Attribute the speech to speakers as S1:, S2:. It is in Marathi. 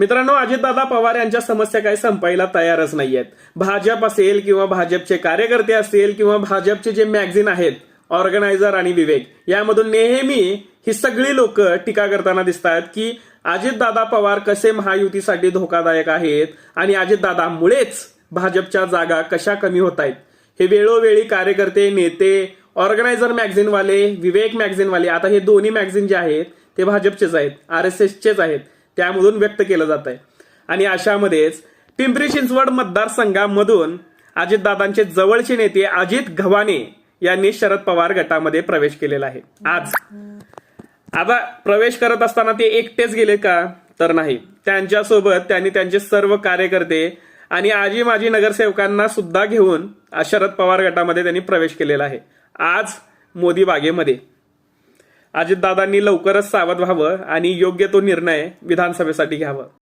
S1: मित्रांनो, अजितदादा पवार यांच्या समस्या काही संपायला तयारच नाहीयेत. भाजप असेल किंवा भाजपचे कार्यकर्ते असतील किंवा भाजपचे जे मॅगझिन आहेत ऑर्गनायझर आणि विवेक, यामधून नेहमी ही सगळी लोक टीका करताना दिसतात की अजितदादा पवार कसे महायुतीसाठी धोकादायक आहेत आणि अजितदादामुळेच भाजपच्या जागा कशा कमी होत आहेत. हे वेळोवेळी कार्यकर्ते, नेते, ऑर्गनायझर मॅगझिनवाले, विवेक मॅगझिनवाले, आता हे दोन्ही मॅगझिन जे आहेत ते भाजपचेच आहेत, RSSचेच आहेत, त्यामधून व्यक्त केलं जात आहे. आणि अशामध्येच पिंपरी चिंचवड मतदारसंघामधून अजितदादांचे जवळचे नेते अजित गव्हाणे यांनी शरद पवार गटामध्ये प्रवेश केलेला आहे. आज आता प्रवेश करत असताना ते एकटेच गेले का? तर नाही, त्यांच्यासोबत त्यांनी त्यांचे सर्व कार्यकर्ते आणि आजी माजी नगरसेवकांना सुद्धा घेऊन शरद पवार गटामध्ये त्यांनी प्रवेश केलेला आहे. आज मोदी बागेमध्ये अजितदादांनी लवकरच सावध व्हावं आणि योग्य तो निर्णय विधानसभेसाठी घ्यावा.